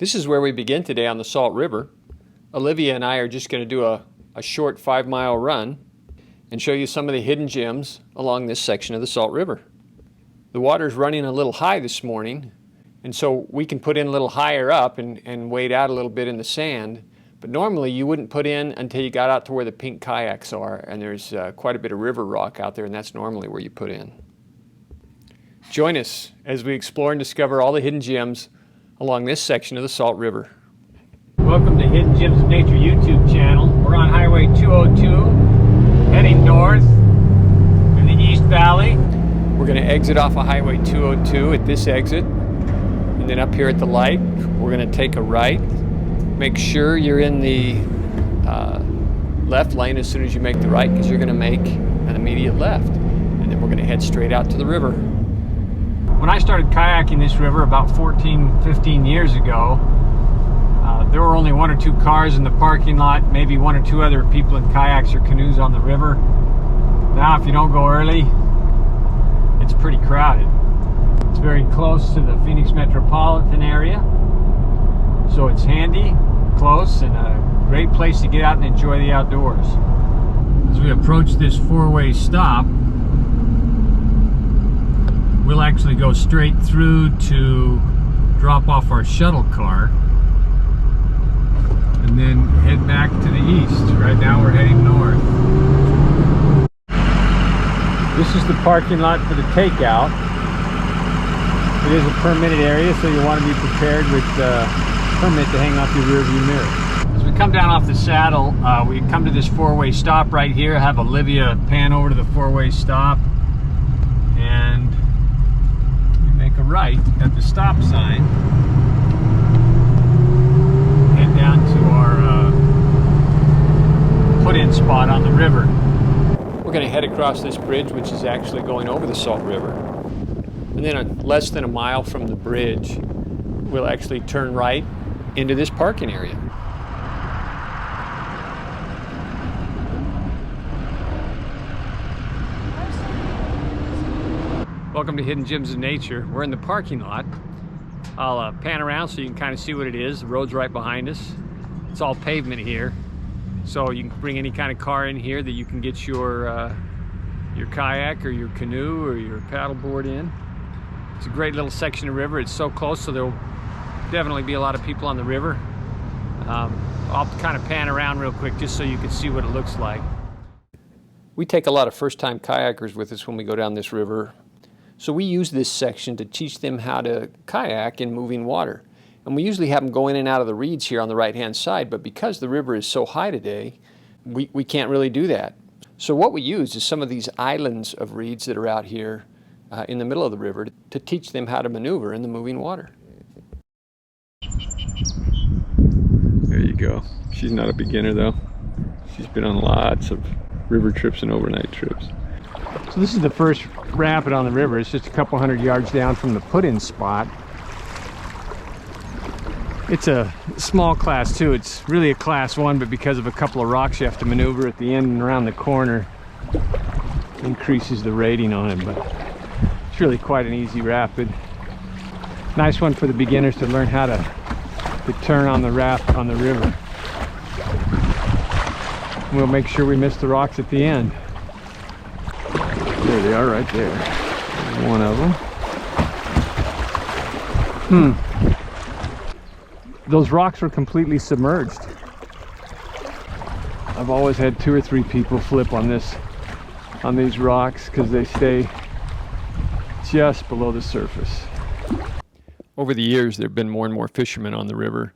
This is where we begin today on the Salt River. Olivia and I are just going to do a short 5-mile run and show you some of the hidden gems along this section of the Salt River. The water's running a little high this morning, and so we can put in a little higher up and wade out a little bit in the sand. But normally you wouldn't put in until you got out to where the pink kayaks are, and there's quite a bit of river rock out there, and that's normally where you put in. Join us as we explore and discover all the hidden gems along this section of the Salt River. Welcome to Hidden Gems of Nature YouTube channel. We're on Highway 202, heading north in the East Valley. We're going to exit off of Highway 202 at this exit, and then up here at the light, we're going to take a right. Make sure you're in the left lane as soon as you make the right, because you're going to make an immediate left, and then we're going to head straight out to the river. When I started kayaking this river about 15 years ago, there were only 1 or 2 cars in the parking lot, maybe 1 or 2 other people in kayaks or canoes on the river. Now, if you don't go early, it's pretty crowded. It's very close to the Phoenix metropolitan area, so it's handy, close, and a great place to get out and enjoy the outdoors. As we approach this 4-way stop, we'll actually go straight through to drop off our shuttle car and then head back to the east. Right now we're heading north. This is the parking lot for the takeout. It is a permitted area, so you want to be prepared with a permit to hang off your rear view mirror. As we come down off the saddle, we come to this 4-way stop right here. Have Olivia pan over to the 4-way stop, and make a right at the stop sign, head down to our put-in spot on the river. We're going to head across this bridge, which is actually going over the Salt River, and then less than a mile from the bridge we'll actually turn right into this parking area. Welcome to Hidden Gems of Nature. We're in the parking lot. I'll pan around so you can kind of see what it is. The road's right behind us. It's all pavement here, so you can bring any kind of car in here that you can get your kayak or your canoe or your paddleboard in. It's a great little section of river. It's so close, so there'll definitely be a lot of people on the river. I'll kind of pan around real quick just so you can see what it looks like. We take a lot of first-time kayakers with us when we go down this river. So we use this section to teach them how to kayak in moving water. And we usually have them go in and out of the reeds here on the right-hand side, but because the river is so high today, we can't really do that. So what we use is some of these islands of reeds that are out here in the middle of the river to teach them how to maneuver in the moving water. There you go. She's not a beginner though. She's been on lots of river trips and overnight trips. So this is the first rapid on the river. It's just a couple hundred yards down from the put-in spot. It's a small class 2. It's really a class 1, but because of a couple of rocks you have to maneuver at the end and around the corner, increases the rating on it. But it's really quite an easy rapid. Nice one for the beginners to learn how to turn on the raft on the river. We'll make sure we miss the rocks at the end. There they are right there. One of them. Those rocks were completely submerged. I've always had 2 or 3 people flip on these rocks because they stay just below the surface. Over the years, there have been more and more fishermen on the river.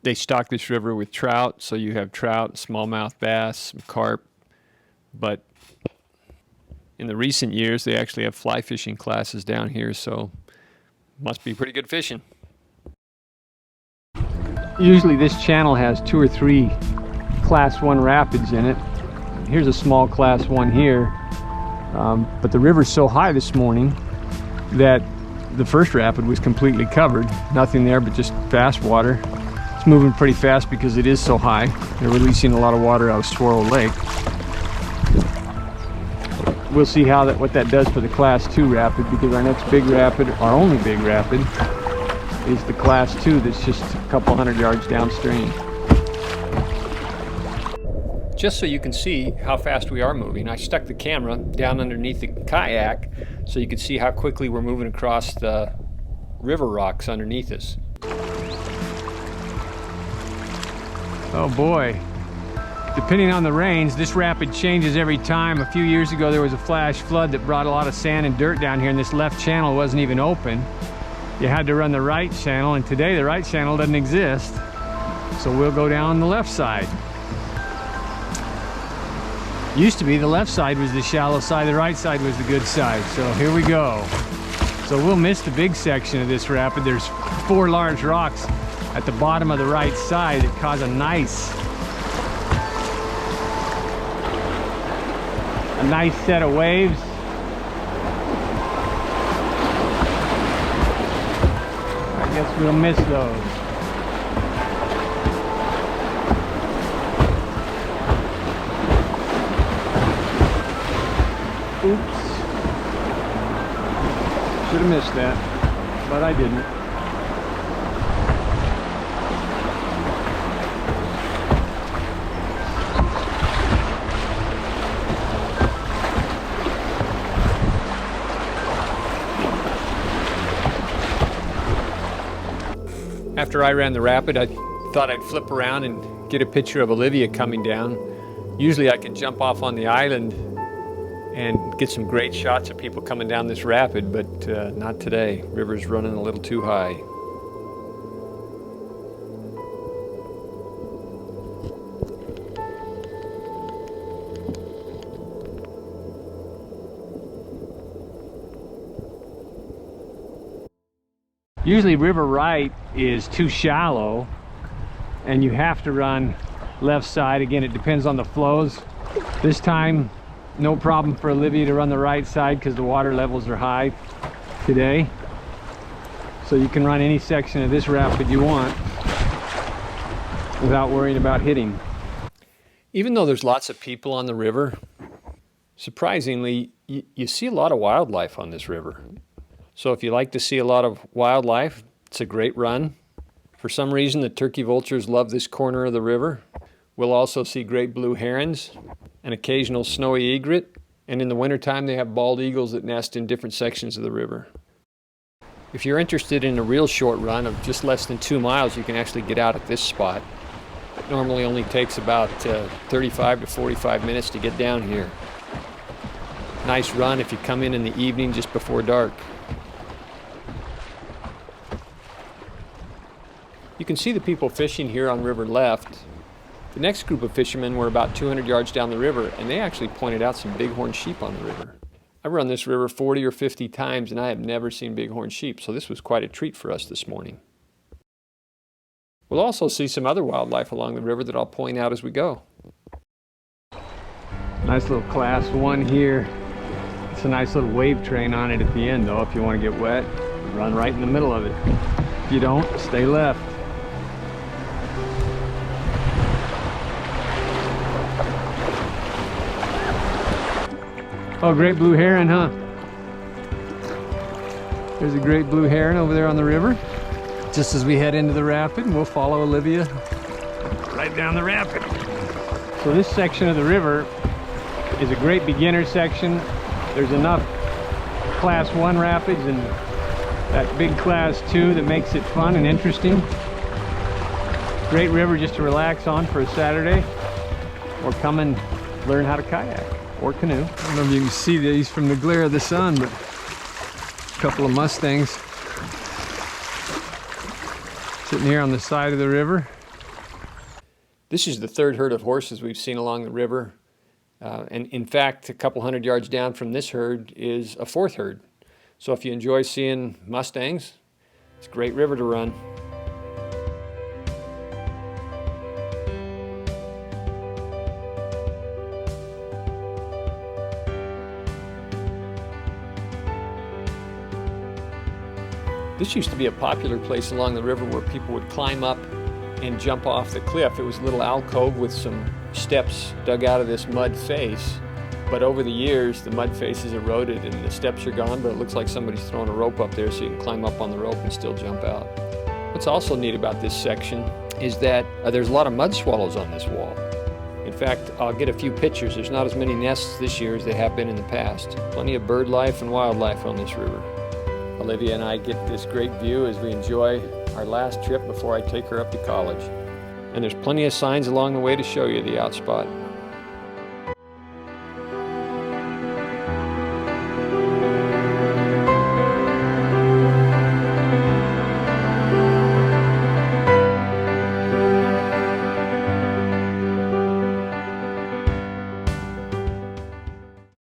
They stock this river with trout, so you have trout, smallmouth bass, some carp, but in the recent years, they actually have fly fishing classes down here, so must be pretty good fishing. Usually this channel has 2 or 3 class 1 rapids in it. Here's a small class 1 here, but the river's so high this morning that the first rapid was completely covered. Nothing there but just fast water. It's moving pretty fast because it is so high. They're releasing a lot of water out of Swirl Lake. We'll see what that does for the class 2 rapid, because our next big rapid, our only big rapid, is the class 2 that's just a couple hundred yards downstream. Just so you can see how fast we are moving, I stuck the camera down underneath the kayak so you can see how quickly we're moving across the river rocks underneath us. Oh boy. Depending on the rains, this rapid changes every time. A few years ago there was a flash flood that brought a lot of sand and dirt down here, and this left channel wasn't even open. You had to run the right channel, and today the right channel doesn't exist. So we'll go down the left side. Used to be the left side was the shallow side, the right side was the good side. So here we go. So we'll miss the big section of this rapid. There's 4 large rocks at the bottom of the right side that cause a nice set of waves. I guess we'll miss those. Oops. Should have missed that, but I didn't. After I ran the rapid, I thought I'd flip around and get a picture of Olivia coming down. Usually I can jump off on the island and get some great shots of people coming down this rapid, but not today. River's running a little too high. Usually river right is too shallow and you have to run left side. Again, it depends on the flows. This time, no problem for Olivia to run the right side because the water levels are high today. So you can run any section of this rapid you want without worrying about hitting. Even though there's lots of people on the river, surprisingly, you see a lot of wildlife on this river. So if you like to see a lot of wildlife, it's a great run. For some reason, the turkey vultures love this corner of the river. We'll also see great blue herons, an occasional snowy egret, and in the wintertime they have bald eagles that nest in different sections of the river. If you're interested in a real short run of just less than 2 miles, you can actually get out at this spot. It normally only takes about 35 to 45 minutes to get down here. Nice run if you come in the evening just before dark. You can see the people fishing here on river left. The next group of fishermen were about 200 yards down the river, and they actually pointed out some bighorn sheep on the river. I've run this river 40 or 50 times, and I have never seen bighorn sheep, so this was quite a treat for us this morning. We'll also see some other wildlife along the river that I'll point out as we go. Nice little class 1 here. It's a nice little wave train on it at the end, though. If you want to get wet, run right in the middle of it. If you don't, stay left. Oh, great blue heron, huh? There's a great blue heron over there on the river. Just as we head into the rapid, we'll follow Olivia right down the rapid. So this section of the river is a great beginner section. There's enough class 1 rapids and that big class 2 that makes it fun and interesting. Great river just to relax on for a Saturday, or come and learn how to kayak or canoe. I don't know if you can see these from the glare of the sun, but a couple of Mustangs sitting here on the side of the river. This is the 3rd herd of horses we've seen along the river. And in fact, a couple hundred yards down from this herd is a 4th herd. So if you enjoy seeing Mustangs, it's a great river to run. This used to be a popular place along the river where people would climb up and jump off the cliff. It was a little alcove with some steps dug out of this mud face. But over the years, the mud face has eroded and the steps are gone, but it looks like somebody's throwing a rope up there so you can climb up on the rope and still jump out. What's also neat about this section is that there's a lot of mud swallows on this wall. In fact, I'll get a few pictures. There's not as many nests this year as there have been in the past. Plenty of bird life and wildlife on this river. Olivia and I get this great view as we enjoy our last trip before I take her up to college. And there's plenty of signs along the way to show you the outspot.